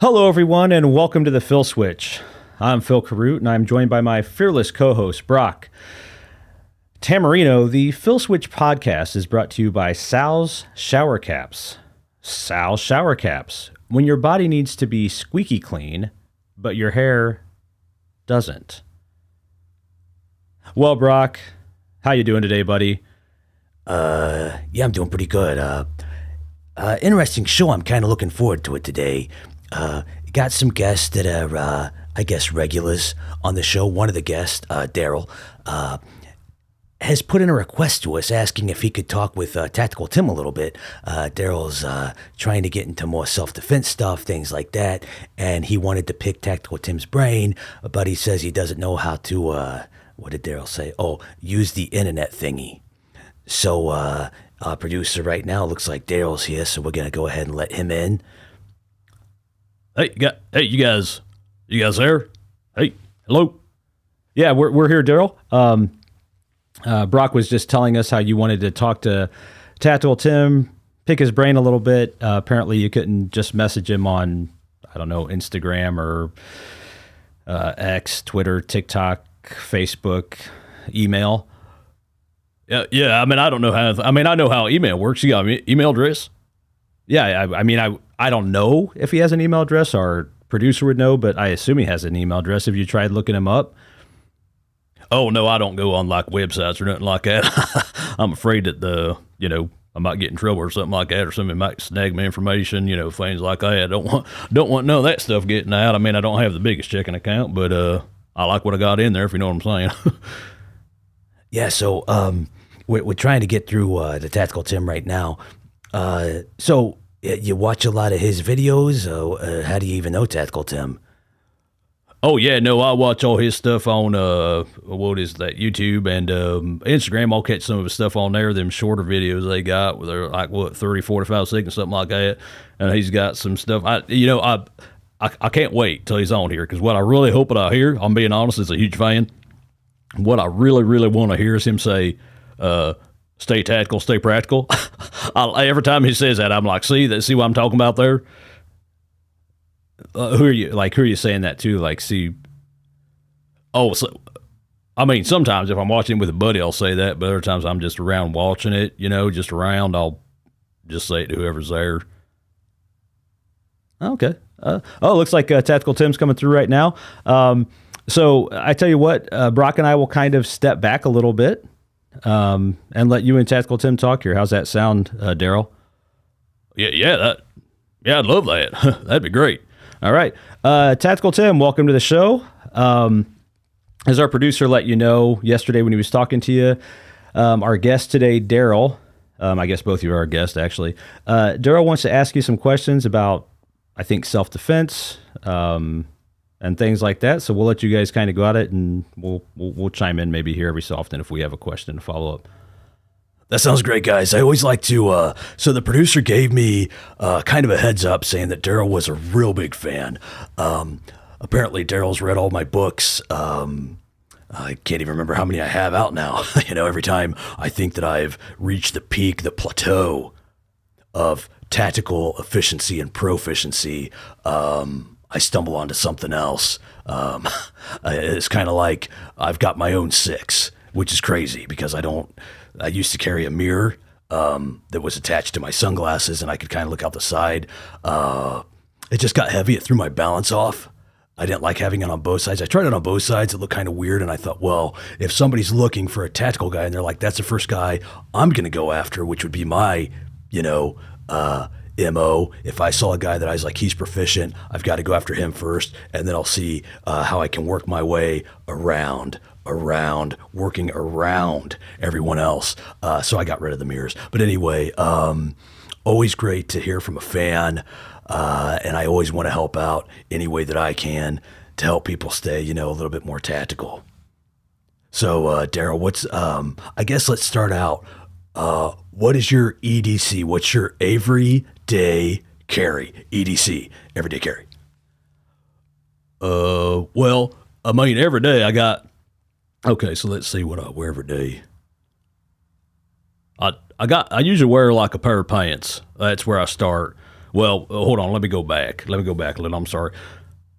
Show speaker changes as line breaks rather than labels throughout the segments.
Hello, everyone, and welcome to the Phil Switch. I'm Phil Carute, and I'm joined by my fearless co-host, Brock Tamarino. The Phil Switch podcast is brought to you by Sal's Shower Caps. Sal's Shower Caps. When your body needs to be squeaky clean, but your hair doesn't. Well, Brock, how you doing today, buddy?
Yeah, I'm doing pretty good. Interesting show. I'm kind of looking forward to it today. Got some guests that are, I guess, regulars on the show. One of the guests, Daryl, has put in a request to us asking if he could talk with Tactical Tim a little bit. Daryl's trying to get into more self-defense stuff, things like that, and he wanted to pick Tactical Tim's brain, but he says he doesn't know how to, what did Daryl say? Oh, use the internet thingy. So, our producer right now, looks like Daryl's here, so we're going to go ahead and let him in.
Hey, you guys there? Hey, hello.
Yeah, we're here, Daryl. Brock was just telling us how you wanted to talk to Tactical Tim, pick his brain a little bit. Apparently, you couldn't just message him on, I don't know, Instagram or X, Twitter, TikTok, Facebook, email.
Yeah. I mean, I don't know how. I know how email works. You got an email address?
Yeah, I don't know if he has an email address. Our producer would know, but I assume he has an email address. Have you tried looking him up?
Oh no, I don't go on like websites or nothing like that. I'm afraid that I might get in trouble or something like that, or somebody might snag my information. Things like that. I don't want none of that stuff getting out. I mean, I don't have the biggest checking account, but I like what I got in there. If you know what I'm saying.
Yeah. So we're trying to get through the Tactical Tim right now. So you watch a lot of his videos. How do you even know Tactical Tim?
Oh yeah, no, I watch all his stuff on what is that, YouTube and Instagram. I'll catch some of his stuff on there, them shorter videos they got where they're like 30, 45 seconds, something like that. And he's got some stuff. I can't wait till he's on here, because what I really hope that I hear, I'm being honest, is a huge fan. What I really, really want to hear is him say, stay tactical, stay practical. Every time he says that, I'm like, see what I'm talking about there?
Who are you saying that to? Like, see?
Oh, so, sometimes if I'm watching with a buddy, I'll say that, but other times I'm just around watching it, just around, I'll just say it to whoever's there.
Okay. Looks like Tactical Tim's coming through right now. So I tell you what, Brock and I will kind of step back a little bit and let you and Tactical Tim talk here. How's that sound, Daryl?
Yeah, I'd love that. That'd be great.
All right. Tactical Tim, welcome to the show. As our producer let you know yesterday when he was talking to you, our guest today, Daryl, I guess both of you are our guests, actually. Daryl wants to ask you some questions about, I think, self-defense and things like that. So we'll let you guys kind of go at it, and we'll chime in maybe here every so often if we have a question to follow up.
That sounds great, guys. I always like to, so the producer gave me kind of a heads up saying that Daryl was a real big fan. Apparently Daryl's read all my books. I can't even remember how many I have out now. Every time I think that I've reached the peak, the plateau of tactical efficiency and proficiency, I stumble onto something else. It's kind of like I've got my own six, which is crazy because I used to carry a mirror that was attached to my sunglasses, and I could kind of look out the side. It just got heavy. It threw my balance off. I didn't like having it on both sides. I tried it on both sides. It looked kind of weird, and I thought, well, if somebody's looking for a tactical guy and they're like, that's the first guy I'm going to go after, which would be my, MO. If I saw a guy that I was like, he's proficient, I've got to go after him first, and then I'll see how I can work my way around, working around everyone else. So I got rid of the mirrors. But anyway, always great to hear from a fan, and I always want to help out any way that I can to help people stay, a little bit more tactical. So, Daryl, I guess let's start out. What is your EDC? What's your everyday carry? EDC, everyday carry.
Well, every day I got, okay, so let's see what I wear every day. I usually wear like a pair of pants. That's where I start. Well, hold on. Let me go back a little. I'm sorry.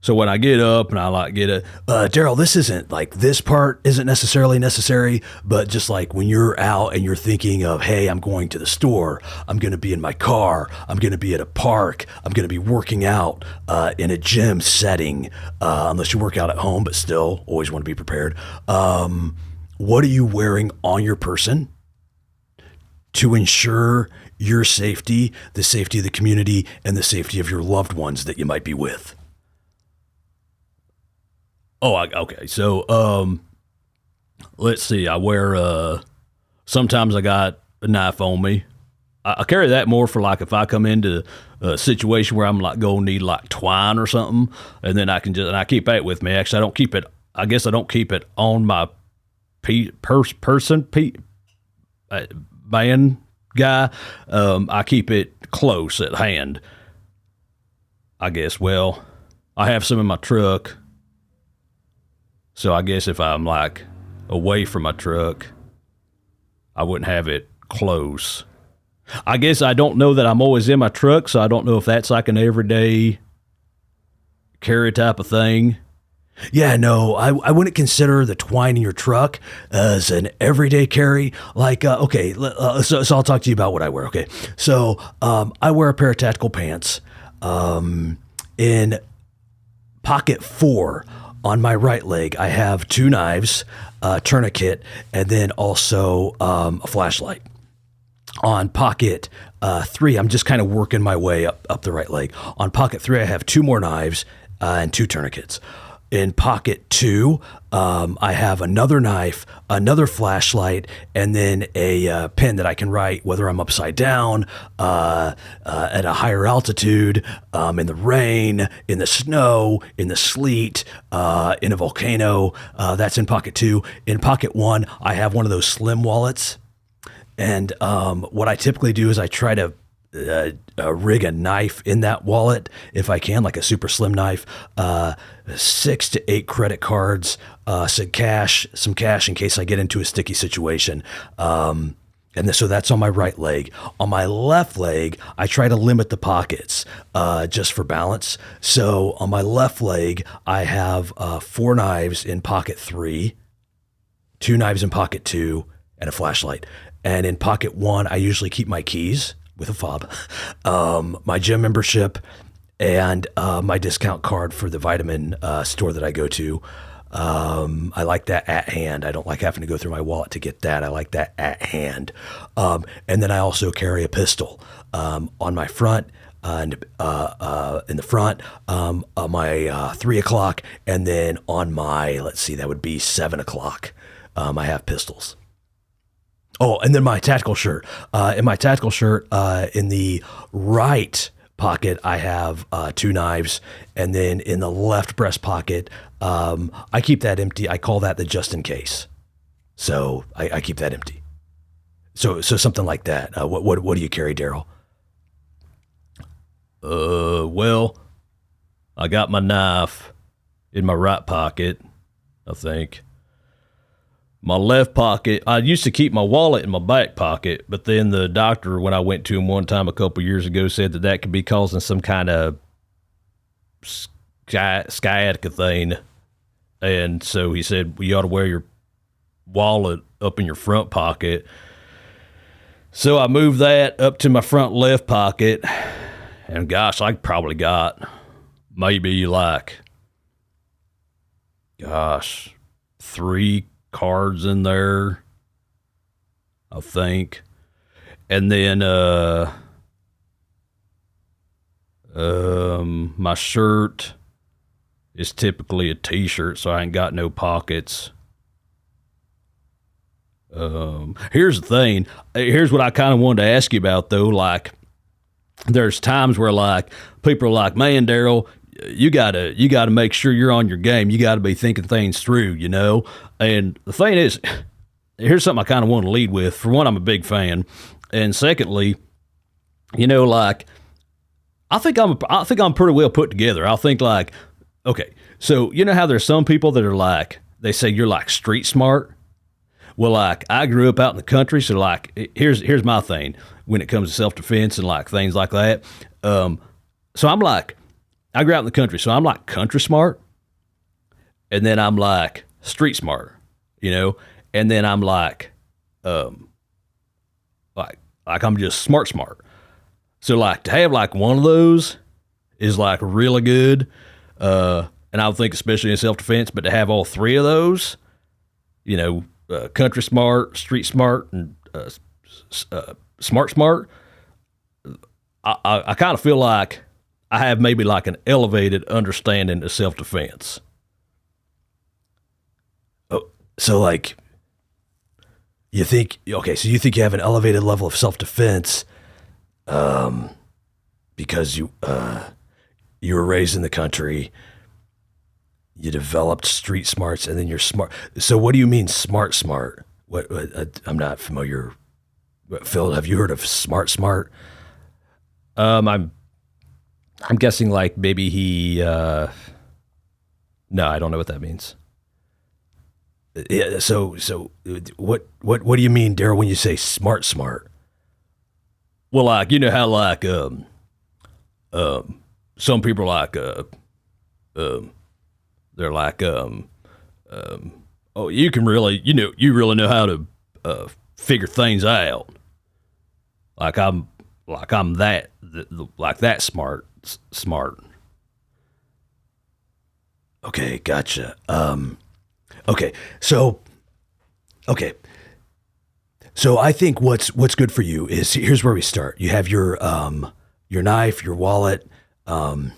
So when I get up and I like get it,
Daryl, this isn't like this part isn't necessarily necessary, but just like when you're out and you're thinking of, hey, I'm going to the store, I'm going to be in my car, I'm going to be at a park, I'm going to be working out in a gym setting, unless you work out at home, but still always want to be prepared. What are you wearing on your person to ensure your safety, the safety of the community, and the safety of your loved ones that you might be with?
Okay. So, let's see. I wear, sometimes I got a knife on me. I carry that more for like if I come into a situation where I'm like going to need like twine or something, and then and I keep that with me. Actually, I don't keep it on my man guy. I keep it close at hand, I guess. Well, I have some in my truck. So I guess if I'm like away from my truck, I wouldn't have it close. I guess I don't know that I'm always in my truck, so I don't know if that's like an everyday carry type of thing.
Yeah, no, I wouldn't consider the twine in your truck as an everyday carry. Like, okay, so I'll talk to you about what I wear. Okay, so I wear a pair of tactical pants. In pocket 4 on my right leg, I have 2 knives, a tourniquet, and then also a flashlight. On pocket 3, I'm just kind of working my way up the right leg. On pocket 3, I have 2 more knives and 2 tourniquets. In pocket 2, I have another knife, another flashlight, and then a pen that I can write whether I'm upside down, at a higher altitude, in the rain, in the snow, in the sleet, in a volcano. That's in pocket 2. In pocket 1, I have one of those slim wallets. And what I typically do is I try to rig a knife in that wallet if I can, like a super slim knife, 6 to 8 credit cards, some cash in case I get into a sticky situation. So that's on my right leg. On my left leg, I try to limit the pockets just for balance. So on my left leg, I have 4 knives in pocket 3, 2 knives in pocket 2, and a flashlight. And in pocket 1, I usually keep my keys with a fob, my gym membership, and my discount card for the vitamin store that I go to. I like that at hand. I don't like having to go through my wallet to get that. I like that at hand. And then I also carry a pistol on my front, and in the front, on my 3 o'clock, and then on my, let's see, that would be 7 o'clock. I have pistols. Oh, and then my tactical shirt. In my tactical shirt, in the right pocket, I have 2 knives, and then in the left breast pocket, I keep that empty. I call that the just in case. So I keep that empty. So something like that. What do you carry, Daryl?
Well, I got my knife in my right pocket, I think. My left pocket, I used to keep my wallet in my back pocket, but then the doctor, when I went to him one time a couple years ago, said that could be causing some kind of sciatica thing. And so he said, well, you ought to wear your wallet up in your front pocket. So I moved that up to my front left pocket, and gosh, I probably got maybe like, 3 cards in there, I think. And then my shirt is typically a t-shirt, so I ain't got no pockets. Here's the thing. Here's what I kind of wanted to ask you about, though. Like, there's times where like people are like, man, Daryl, you gotta make sure you're on your game. You gotta be thinking things through, you know? And the thing is, here's something I kind of want to lead with. For one, I'm a big fan. And secondly, you know, like, I think I'm pretty well put together. I think like, okay, so you know how there's some people that are like, they say you're like street smart. Well, like I grew up out in the country, so like here's my thing when it comes to self defense and like things like that. So I'm like, I grew up in the country, so I'm like country smart, and then I'm like street smart, you know, and then I'm like I'm just smart. So like to have like one of those is like really good, and I would think especially in self defense, but to have all three of those, you know, country smart, street smart, and smart. I kind of feel like I have maybe like an elevated understanding of self defense.
Oh, so like you think you have an elevated level of self defense, because you were raised in the country. You developed street smarts, and then you're smart. So what do you mean smart? What I'm not familiar. Phil, have you heard of smart?
I'm guessing like maybe he. No, I don't know what that means.
Yeah. So what do you mean, Daryl, when you say smart?
Well, like you know how like some people are like they're like oh, you really know how to figure things out. Like I'm that smart.
Okay, gotcha. Okay, so I think what's good for you is, here's where we start. You have your knife, your wallet, and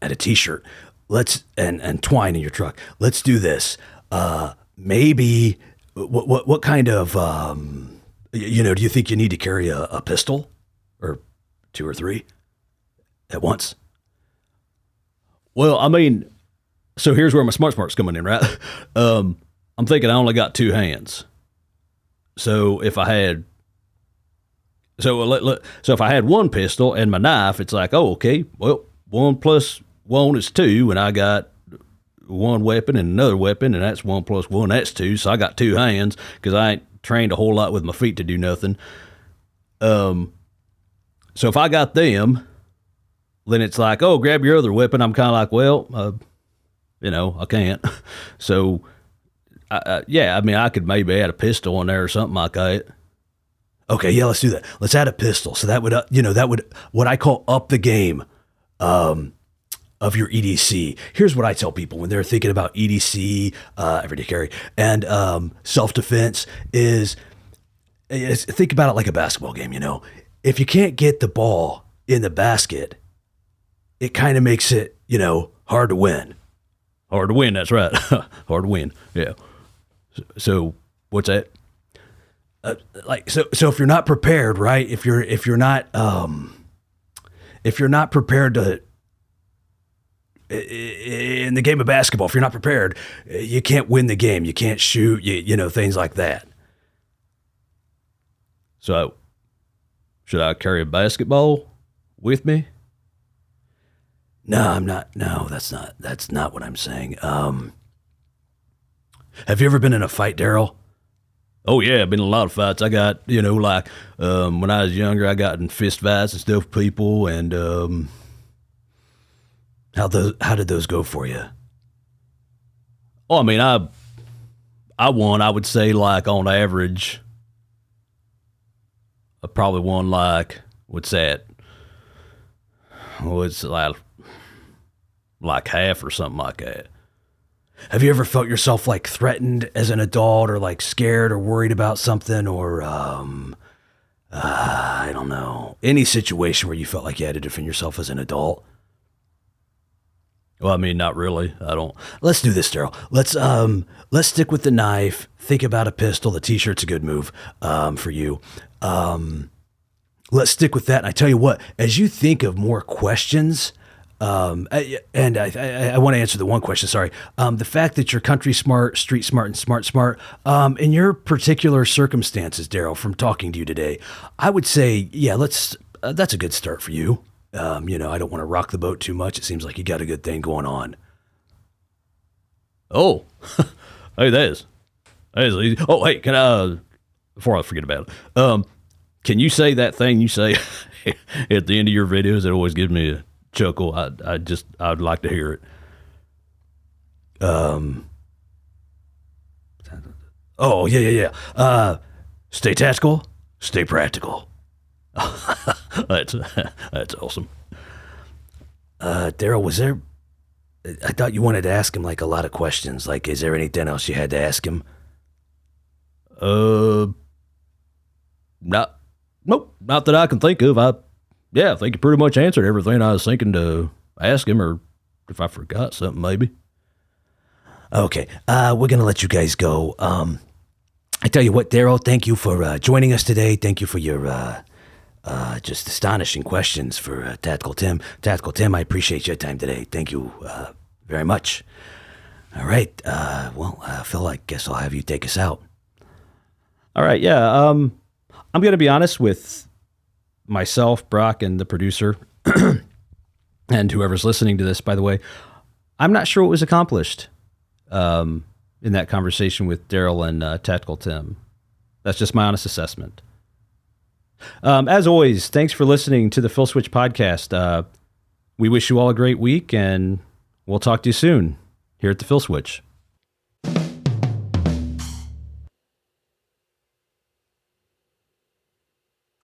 a t-shirt. And twine in your truck. Let's do this. Maybe what kind of do you think you need to carry a pistol, or 2 or 3 at once?
Well, I mean, so here's where my smart's coming in, right? I'm thinking I only got 2 hands. So if I had one pistol and my knife, it's like, oh, okay, well, 1 + 1 is 2, and I got one weapon and another weapon, and that's 1 + 1, that's 2. So I got 2 hands because I ain't trained a whole lot with my feet to do nothing. So if I got them, then it's like, oh, grab your other weapon. I'm kind of like, well, I can't. So, I mean, I could maybe add a pistol in there or something like that.
Okay, yeah, let's do that. Let's add a pistol. So that would, what I call up the game of your EDC. Here's what I tell people when they're thinking about EDC, everyday carry, and self-defense is think about it like a basketball game, If you can't get the ball in the basket, it kind of makes it, hard to win.
Hard to win, that's right. Hard to win, yeah. So what's that?
So if you're not prepared, right? If you're not prepared to in the game of basketball, if you're not prepared, you can't win the game. You can't shoot, things like that.
So should I carry a basketball with me?
No, I'm not. No, that's not what I'm saying. Have you ever been in a fight, Daryl?
Oh yeah, I've been in a lot of fights. I got, when I was younger, I got in fist fights and stuff with people, and
how did those go for you?
Oh, I mean, I won. I would say, like on average, I probably won like what's that? Oh, it's like half or something like that.
Have you ever felt yourself like threatened as an adult, or like scared or worried about something, or I don't know, any situation where you felt like you had to defend yourself as an adult?
Well, I mean, not really. I don't.
Let's do this, Daryl. Let's stick with the knife. Think about a pistol. The t-shirt's a good move for you. Let's stick with that. And I tell you what, as you think of more questions, and I want to answer the one question, sorry. The fact that you're country smart, street smart, and smart, in your particular circumstances, Daryl, from talking to you today, I would say, yeah, that's a good start for you. I don't want to rock the boat too much. It seems like you got a good thing going on.
Oh, hey, That's easy. Oh, hey, can I, before I forget about it, can you say that thing you say at the end of your videos? It always gives me a chuckle. I'd like to hear it.
Oh, yeah. Stay tactical, stay practical.
That's awesome.
Daryl, was there... I thought you wanted to ask him, like, a lot of questions. Like, is there anything else you had to ask him?
Not that I can think of. I think you pretty much answered everything I was thinking to ask him, or if I forgot something, maybe.
Okay, we're going to let you guys go. I tell you what, Daryl, thank you for joining us today. Thank you for your just astonishing questions for Tactical Tim. Tactical Tim, I appreciate your time today. Thank you very much. All right, Phil, I guess I'll have you take us out.
All right, yeah. I'm going to be honest with myself, Brock, and the producer, and whoever's listening to this, by the way. I'm not sure what was accomplished in that conversation with Daryl and Tactical Tim. That's just my honest assessment. As always, thanks for listening to the Phil Switch podcast. We wish you all a great week, and we'll talk to you soon here at the Phil Switch.